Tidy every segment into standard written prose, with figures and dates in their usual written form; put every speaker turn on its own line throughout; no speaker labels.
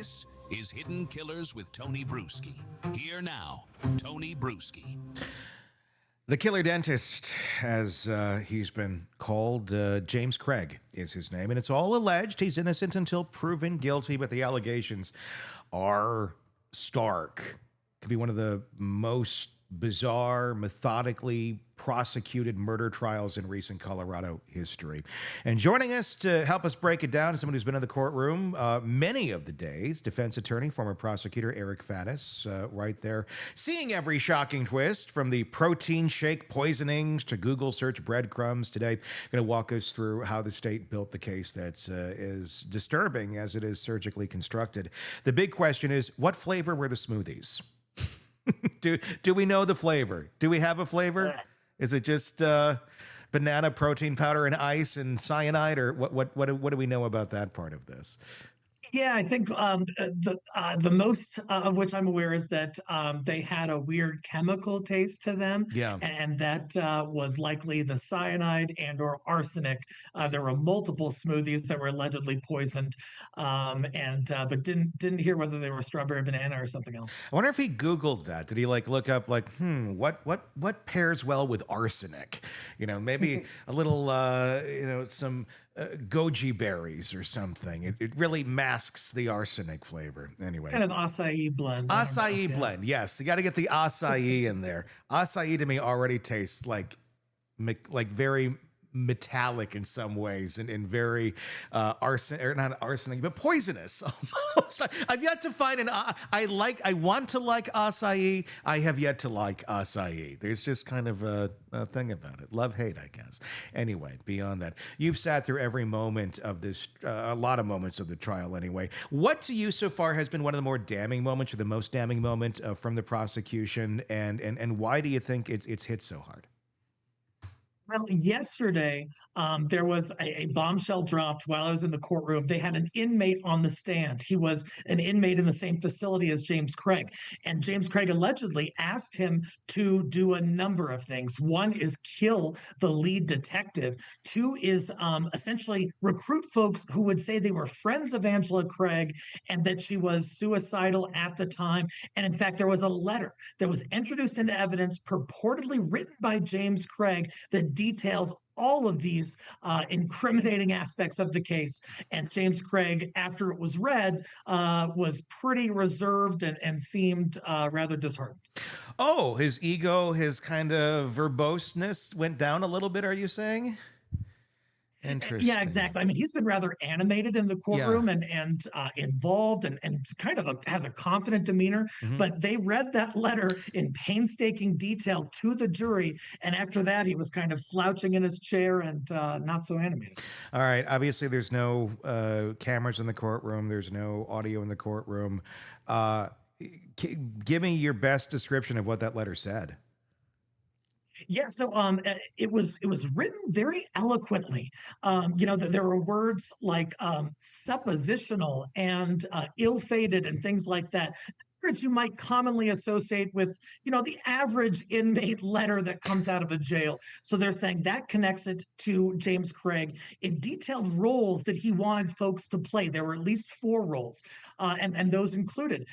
This is Hidden Killers with Tony Bruschi. Here now, Tony Bruschi.
The killer dentist, as he's been called, James Craig is his name. And it's all alleged. He's innocent until proven guilty, but the allegations are stark. Could be one of the most bizarre, methodically prosecuted murder trials in recent Colorado history. And joining us to help us break it down is someone who's been in the courtroom many of the days, defense attorney, former prosecutor Eric Faddis, right there, seeing every shocking twist from the protein shake poisonings to Google search breadcrumbs. Today, going to walk us through how the state built the case that's as disturbing as it is surgically constructed. The big question is, what flavor were the smoothies? Do we know the flavor? Do we have a flavor? Is it just banana protein powder and ice and cyanide, or what do we know about that part of this?
Yeah, I think the most of which I'm aware is that they had a weird chemical taste to them,
Yeah.
and that was likely the cyanide and/or arsenic. There were multiple smoothies that were allegedly poisoned, but didn't hear whether they were strawberry banana or something else.
I wonder if he Googled that. Did he look up what pairs well with arsenic? Maybe a little some goji berries or something. It really masks the arsenic flavor. Anyway,
Kind of acai blend.
Acai blend, yes. You got to get the acai in there. Acai to me already tastes like very metallic in some ways and very arsenic, or not arsenic, but poisonous almost. I've yet to find I want to like acai. I have yet to like acai. There's just kind of a thing about it. Love, hate, I guess. Anyway, beyond that, you've sat through every moment of this, a lot of moments of the trial anyway. What to you so far has been one of the more damning moments, or the most damning moment from the prosecution, and why do you think it's hit so hard?
Well, yesterday, there was a bombshell dropped while I was in the courtroom. They had an inmate on the stand. He was an inmate in the same facility as James Craig. And James Craig allegedly asked him to do a number of things. One is kill the lead detective. Two is essentially recruit folks who would say they were friends of Angela Craig and that she was suicidal at the time. And in fact, there was a letter that was introduced into evidence purportedly written by James Craig that details all of these incriminating aspects of the case. And James Craig, after it was read, was pretty reserved and seemed rather disheartened.
Oh, his ego, his kind of verboseness went down a little bit, are you saying? Interesting.
Yeah, exactly. I mean, he's been rather animated in the courtroom and involved and kind of has a confident demeanor.
Mhm.
But they read that letter in painstaking detail to the jury. And after that, he was kind of slouching in his chair and not so animated.
All right. Obviously, there's no cameras in the courtroom. There's no audio in the courtroom. Give me your best description of what that letter said.
Yeah, so it was written very eloquently. There were words like suppositional and ill-fated and things like that. Words you might commonly associate with, the average inmate letter that comes out of a jail. So they're saying that connects it to James Craig. It detailed roles that he wanted folks to play. There were at least 4 roles, and those included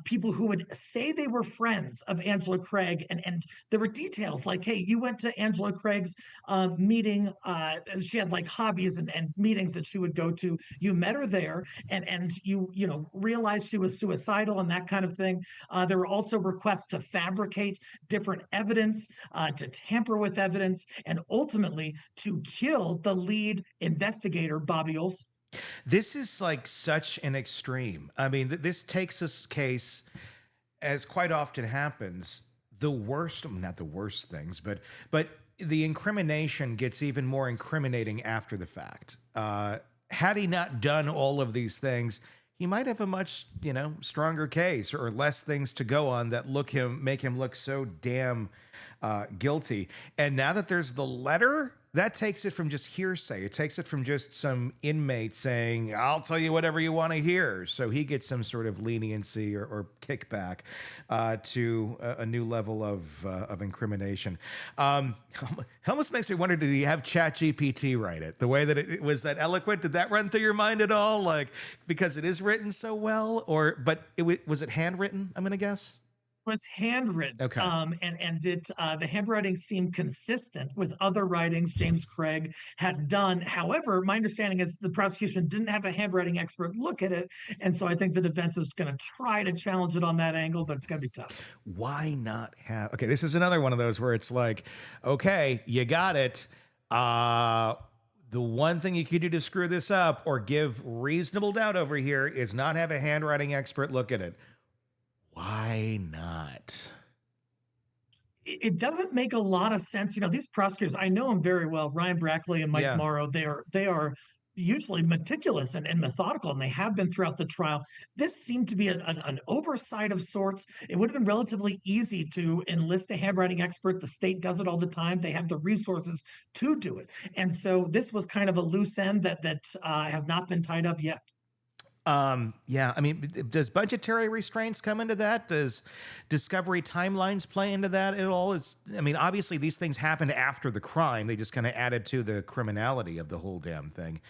people who would say they were friends of Angela Craig, and there were details like, hey, you went to Angela Craig's meeting. She had like hobbies and meetings that she would go to. You met her there, and you realized she was suicidal and that kind of thing. There were also requests to fabricate different evidence, to tamper with evidence, and ultimately to kill the lead investigator, Bobby Olson.
This is like such an extreme. I mean, this takes this case, as quite often happens, the worst, not the worst things, but the incrimination gets even more incriminating after the fact. Had he not done all of these things, he might have a much, stronger case or less things to go on that make him look so damn guilty. And now that there's the letter that takes it from just hearsay. It takes it from just some inmate saying, I'll tell you whatever you want to hear. So he gets some sort of leniency or kickback to a new level of incrimination. It almost makes me wonder, did he have ChatGPT write it? The way that it was that eloquent, did that run through your mind at all? Like, because it is written so well, but was it handwritten, I'm going to guess?
Was handwritten.
Okay.
And did the handwriting seem consistent with other writings James Craig had done? However, my understanding is the prosecution didn't have a handwriting expert look at it, and so I think the defense is going to try to challenge it on that angle, but it's going to be tough.
Why not have? Okay, this is another one of those where it's like, okay, you got it. The one thing you could do to screw this up or give reasonable doubt over here is not have a handwriting expert look at it. Why not?
It doesn't make a lot of sense. These prosecutors, I know them very well. Ryan Brackley and Mike
Yeah.
Morrow, they are usually meticulous and methodical, and they have been throughout the trial. This seemed to be an oversight of sorts. It would have been relatively easy to enlist a handwriting expert. The state does it all the time. They have the resources to do it. And so this was kind of a loose end that has not been tied up yet.
Yeah, I mean, does budgetary restraints come into that? Does discovery timelines play into that at all? Obviously these things happened after the crime. They just kind of added to the criminality of the whole damn thing.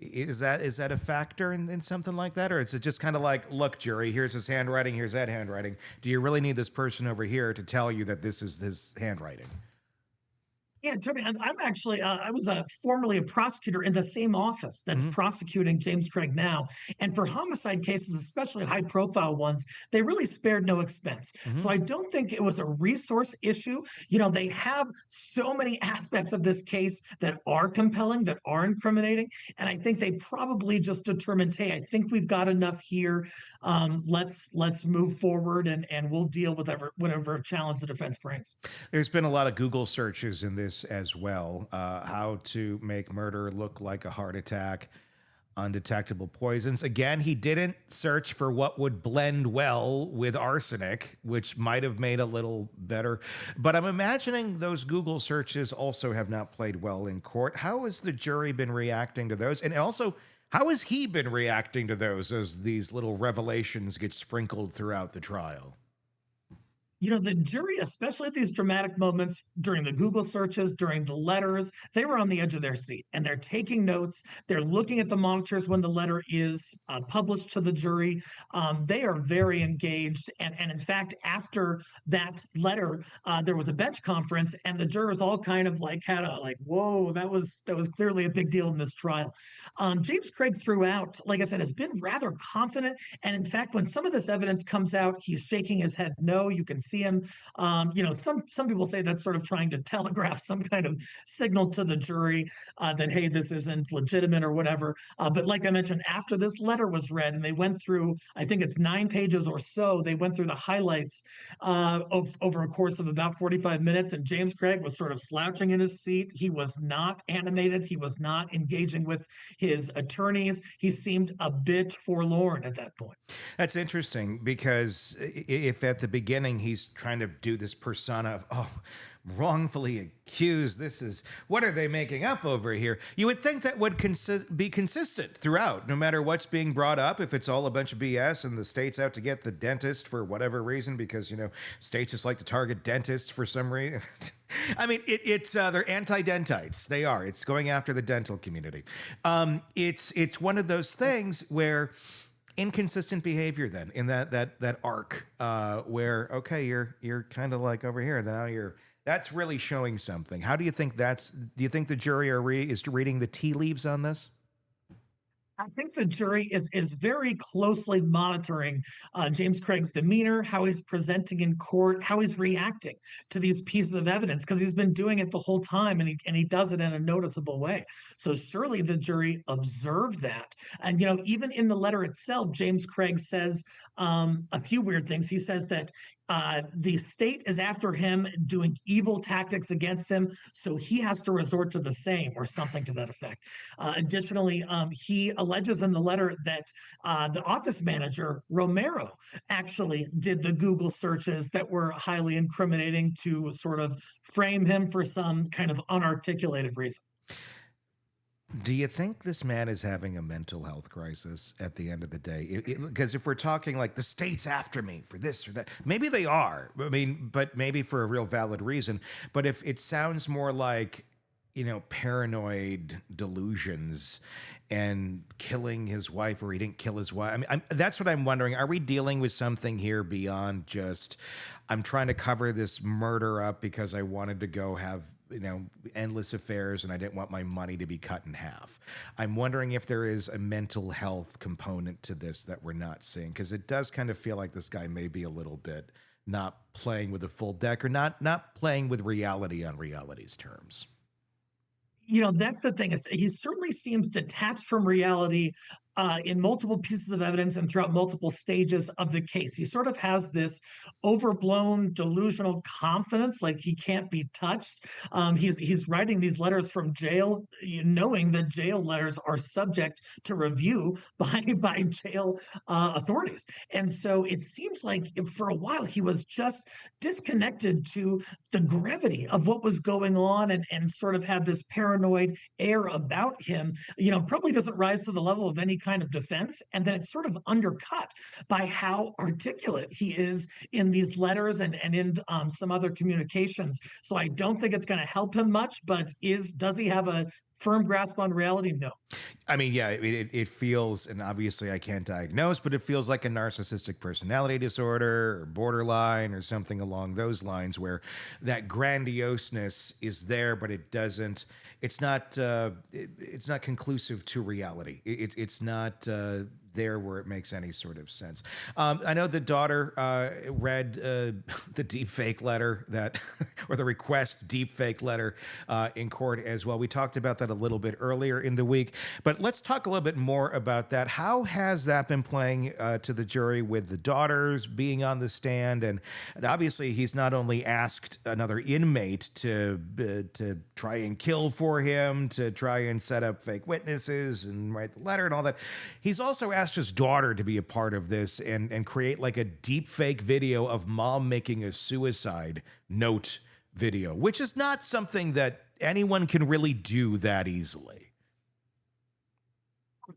Is that a factor in something like that? Or is it just kind of like, look, jury, here's his handwriting, here's that handwriting. Do you really need this person over here to tell you that this is his handwriting?
Yeah, Toby, I'm actually, I was formerly a prosecutor in the same office that's prosecuting James Craig now. And for homicide cases, especially high profile ones, they really spared no expense. So I don't think it was a resource issue. They have so many aspects of this case that are compelling, that are incriminating. And I think they probably just determined, hey, I think we've got enough here. Let's move forward and we'll deal with whatever challenge the defense brings.
There's been a lot of Google searches in this as well. How to make murder look like a heart attack, undetectable poisons. Again, he didn't search for what would blend well with arsenic, which might have made a little better. But I'm imagining those Google searches also have not played well in court. How has the jury been reacting to those? And also, how has he been reacting to those as these little revelations get sprinkled throughout the trial?
The jury, especially at these dramatic moments during the Google searches, during the letters, they were on the edge of their seat and they're taking notes. They're looking at the monitors when the letter is published to the jury. They are very engaged. And in fact, after that letter, there was a bench conference and the jurors all kind of had whoa, that was clearly a big deal in this trial. James Craig throughout, like I said, has been rather confident. And in fact, when some of this evidence comes out, he's shaking his head no. You can see him. Some people say that's sort of trying to telegraph some kind of signal to the jury that, hey, this isn't legitimate or whatever. But like I mentioned, after this letter was read and they went through, I think it's 9 pages or so, they went through the highlights over a course of about 45 minutes. And James Craig was sort of slouching in his seat. He was not animated. He was not engaging with his attorneys. He seemed a bit forlorn at that point.
That's interesting because if at the beginning he's trying to do this persona of, wrongfully accused, what are they making up over here? You would think that would be consistent throughout, no matter what's being brought up. If it's all a bunch of BS and the state's out to get the dentist for whatever reason, because, states just like to target dentists for some reason. They're anti-dentites. They are. It's going after the dental community. It's one of those things where inconsistent behavior then in that arc where, okay, you're kind of like over here, now that's really showing something. How do you think do you think the jury is reading the tea leaves on this?
I think the jury is very closely monitoring James Craig's demeanor, how he's presenting in court, how he's reacting to these pieces of evidence, because he's been doing it the whole time, and he does it in a noticeable way. So surely the jury observed that. And even in the letter itself, James Craig says a few weird things. He says that the state is after him, doing evil tactics against him, so he has to resort to the same, or something to that effect. Additionally, he alleges in the letter that the office manager, Romero, actually did the Google searches that were highly incriminating to sort of frame him for some kind of unarticulated reason.
Do you think this man is having a mental health crisis at the end of the day? Because if we're talking like the state's after me for this or that, maybe they are. I mean, but maybe for a real valid reason. But if it sounds more like, paranoid delusions and killing his wife, or he didn't kill his wife. I mean, that's what I'm wondering. Are we dealing with something here beyond just, I'm trying to cover this murder up because I wanted to go have, endless affairs and I didn't want my money to be cut in half? I'm wondering if there is a mental health component to this that we're not seeing, because it does kind of feel like this guy may be a little bit not playing with the full deck, or not playing with reality on reality's terms.
That's the thing, is he certainly seems detached from reality in multiple pieces of evidence and throughout multiple stages of the case. He sort of has this overblown delusional confidence, like he can't be touched. He's writing these letters from jail, knowing that jail letters are subject to review by jail authorities. And so it seems like for a while he was just disconnected to the gravity of what was going on, and sort of had this paranoid air about him. Probably doesn't rise to the level of any kind of defense. And then it's sort of undercut by how articulate he is in these letters and in some other communications. So I don't think it's going to help him much, but does he have a firm grasp on reality? No.
I mean, yeah, it feels, and obviously I can't diagnose, but it feels like a narcissistic personality disorder or borderline or something along those lines, where that grandioseness is there, but it's not conclusive to reality. It's not there where it makes any sort of sense. I know the daughter read the deepfake letter or the request deepfake letter in court as well. We talked about that a little bit earlier in the week, but let's talk a little bit more about that. How has that been playing to the jury with the daughters being on the stand? And obviously he's not only asked another inmate to try and kill for him, to try and set up fake witnesses and write the letter and all that. He's also asked his daughter to be a part of this and create like a deep fake video of mom making a suicide note video, which is not something that anyone can really do that easily.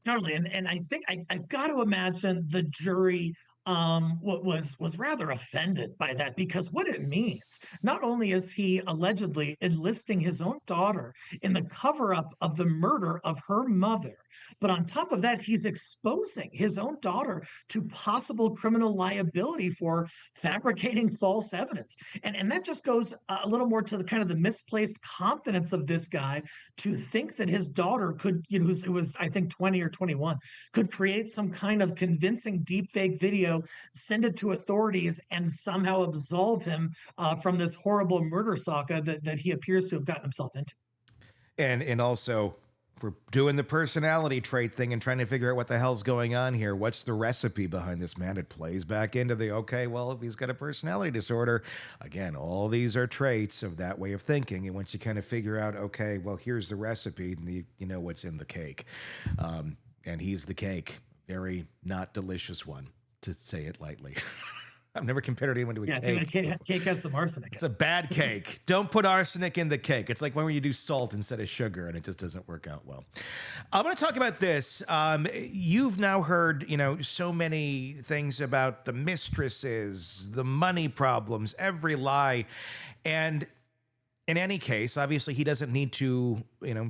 Totally. And I think I've got to imagine the jury was rather offended by that, because what it means, not only is he allegedly enlisting his own daughter in the cover up of the murder of her mother, but on top of that, he's exposing his own daughter to possible criminal liability for fabricating false evidence. And that just goes a little more to the kind of the misplaced confidence of this guy, to think that his daughter could, who was, I think, 20 or 21, could create some kind of convincing deepfake video, send it to authorities, and somehow absolve him from this horrible murder saga that he appears to have gotten himself into.
And also, for doing the personality trait thing and trying to figure out what the hell's going on here, what's the recipe behind this, man? It plays back into the, okay, well, if he's got a personality disorder, again, all these are traits of that way of thinking. And once you kind of figure out, okay, well, here's the recipe, and you know what's in the cake. And he's the cake. Very not delicious one, to say it lightly. I've never compared anyone to a cake.
Cake has some arsenic.
It's a bad cake. Don't put arsenic in the cake. It's like when you do salt instead of sugar, and it just doesn't work out well. I want to talk about this. You've now heard, so many things about the mistresses, the money problems, every lie. And in any case, obviously, he doesn't need to,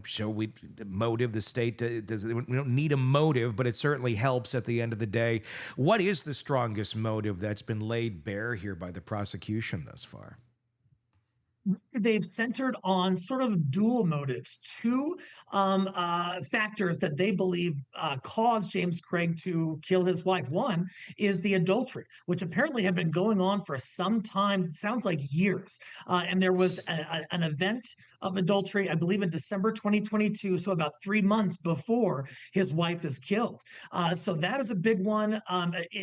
show motive. The state we don't need a motive, but it certainly helps at the end of the day. What is the strongest motive that's been laid bare here by the prosecution thus far?
They've centered on sort of dual motives, two factors that they believe caused James Craig to kill his wife. One is the adultery, which apparently had been going on for some time, it sounds like years. And there was an event of adultery, I believe in December 2022, so about 3 months before his wife is killed. So that is a big one,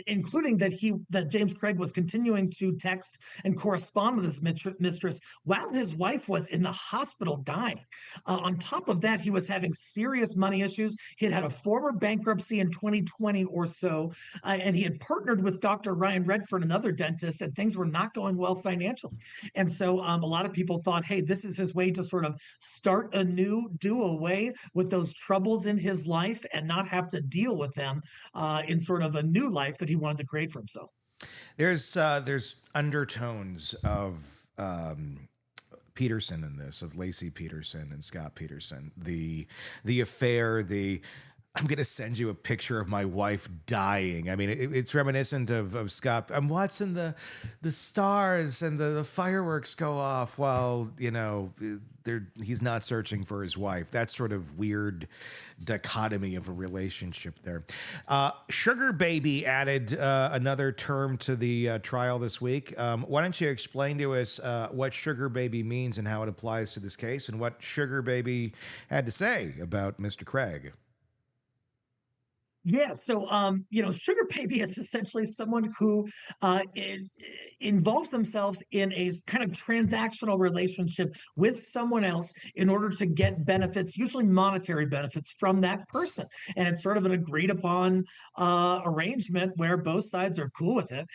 including that James Craig was continuing to text and correspond with his mistress while while his wife was in the hospital dying. On top of that, he was having serious money issues. He had had a former bankruptcy in 2020 or so, and he had partnered with Dr. Ryan Redford, another dentist, and things were not going well financially. And so a lot of people thought, hey, this is his way to sort of start anew, do away with those troubles in his life and not have to deal with them in sort of a new life that he wanted to create for himself.
There's undertones of Peterson in this, of Lacey Peterson and Scott Peterson, the affair, the I'm going to send you a picture of my wife dying. I mean, it's reminiscent of Scott. I'm watching the stars and the fireworks go off while, he's not searching for his wife. That sort of weird dichotomy of a relationship there. Sugar baby added another term to the trial this week. Why don't you explain to us what sugar baby means and how it applies to this case, and what sugar baby had to say about Mr. Craig?
Yeah, so sugar baby is essentially someone who involves themselves in a kind of transactional relationship with someone else in order to get benefits, usually monetary benefits, from that person. And it's sort of an agreed upon arrangement where both sides are cool with it.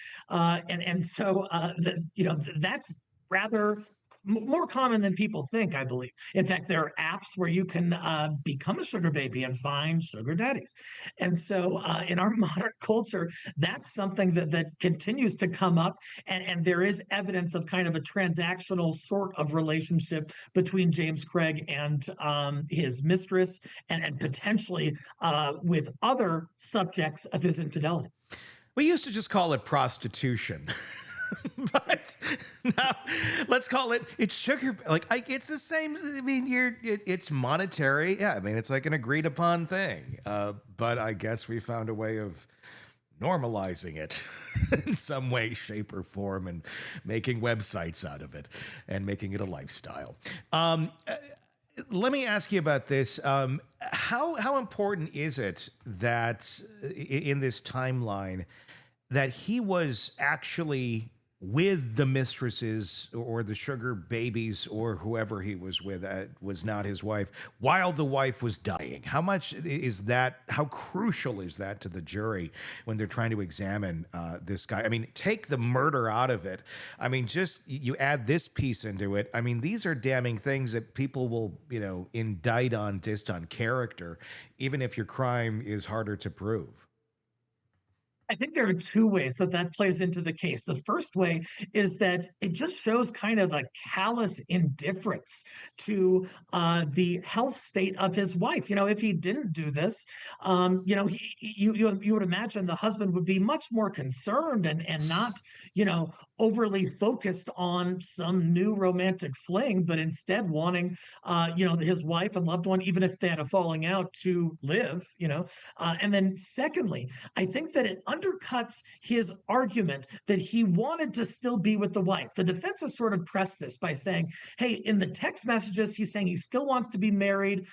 That's rather more common than people think, I believe. In fact, there are apps where you can become a sugar baby and find sugar daddies. And so in our modern culture, that's something that continues to come up. And there is evidence of kind of a transactional sort of relationship between James Craig and his mistress, and potentially with other subjects of his infidelity.
We used to just call it prostitution. But now let's call it's sugar. It's the same. I mean, it's monetary. Yeah. I mean, it's like an agreed upon thing. But I guess we found a way of normalizing it in some way, shape, or form, and making websites out of it and making it a lifestyle. Let me ask you about this. How important is it that in this timeline that he was actually with the mistresses or the sugar babies or whoever he was with, was not his wife, while the wife was dying? How much is that? How crucial is that to the jury when they're trying to examine this guy? I mean, take the murder out of it. I mean, just you add this piece into it. I mean, these are damning things that people will, indict on just on character, even if your crime is harder to prove.
I think there are two ways that plays into the case. The first way is that it just shows kind of a callous indifference to the health state of his wife. If he didn't do this, you would imagine the husband would be much more concerned and not, overly focused on some new romantic fling, but instead wanting, his wife and loved one, even if they had a falling out, to live. And then secondly, I think that it undercuts his argument that he wanted to still be with the wife. The defense has sort of pressed this by saying, hey, in the text messages, he's saying he still wants to be married.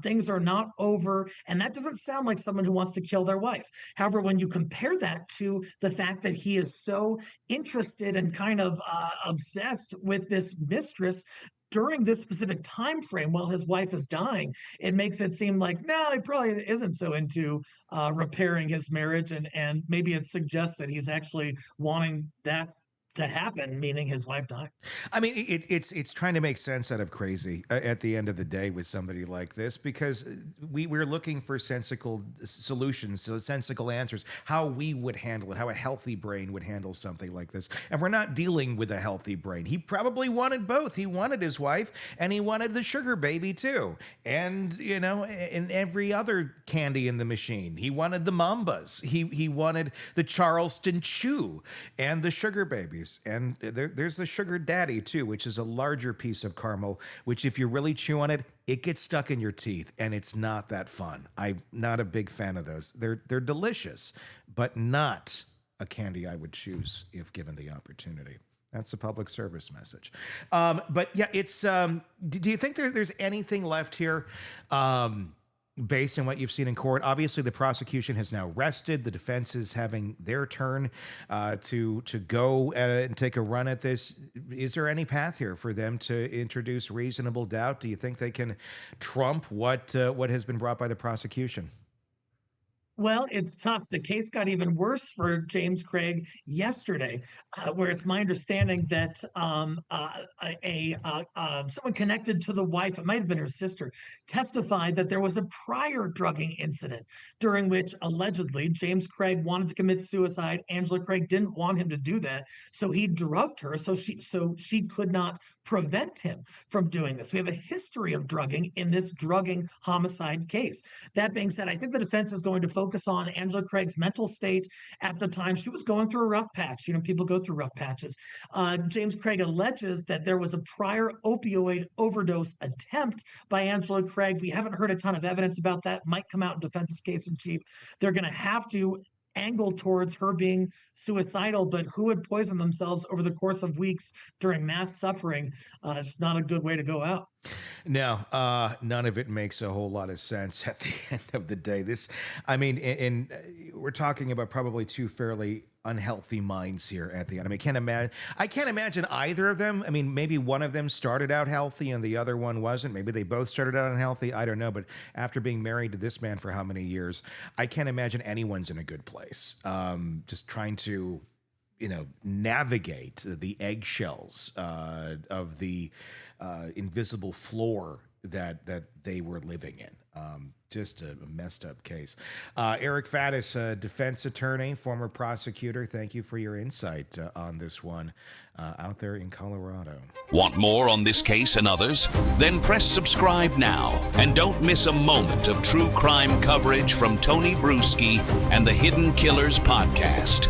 Things are not over. And that doesn't sound like someone who wants to kill their wife. However, when you compare that to the fact that he is so interested and kind of obsessed with this mistress during this specific time frame while his wife is dying, it makes it seem like, no, he probably isn't so into repairing his marriage, and maybe it suggests that he's actually wanting that to happen, meaning his wife dying.
I mean, it's trying to make sense out of crazy at the end of the day with somebody like this, because we're looking for sensical solutions, so sensical answers, how we would handle it, how a healthy brain would handle something like this. And we're not dealing with a healthy brain. He probably wanted both. He wanted his wife and he wanted the sugar baby too. And, and every other candy in the machine. He wanted the Mambas. He wanted the Charleston Chew and the sugar babies. And there's the sugar daddy too, which is a larger piece of caramel, which if you really chew on it, it gets stuck in your teeth and it's not that fun. I'm not a big fan of those. They're delicious, but not a candy I would choose if given the opportunity. That's a public service message. But yeah, it's, do you think there's anything left here? based on what you've seen in court? Obviously, the prosecution has now rested. The defense is having their turn to go and take a run at this. Is there any path here for them to introduce reasonable doubt? Do you think they can trump what has been brought by the prosecution?
Well, it's tough. The case got even worse for James Craig yesterday, where it's my understanding that someone connected to the wife, it might have been her sister, testified that there was a prior drugging incident during which allegedly James Craig wanted to commit suicide. Angela Craig didn't want him to do that, so he drugged her so she could not prevent him from doing this. We have a history of drugging in this drugging homicide case. That being said, I think the defense is going to focus on Angela Craig's mental state at the time. She was going through a rough patch. People go through rough patches. James Craig alleges that there was a prior opioid overdose attempt by Angela Craig. We haven't heard a ton of evidence about that. Might come out in defense's case in chief. They're going to have to angle towards her being suicidal, but who would poison themselves over the course of weeks during mass suffering? It's not a good way to go out.
No, none of it makes a whole lot of sense at the end of the day. We're talking about probably two fairly unhealthy minds here at the end. I can't imagine either of them. Maybe one of them started out healthy and the other one wasn't. Maybe they both started out unhealthy. I don't know. But after being married to this man for how many years, I can't imagine anyone's in a good place. Just trying to, navigate the eggshells of the invisible floor that they were living in. Just a messed up case. Eric Faddis, defense attorney, former prosecutor, thank you for your insight on this one out there in Colorado.
Want more on this case and others? Then press subscribe now and don't miss a moment of true crime coverage from Tony Bruschi and the Hidden Killers podcast.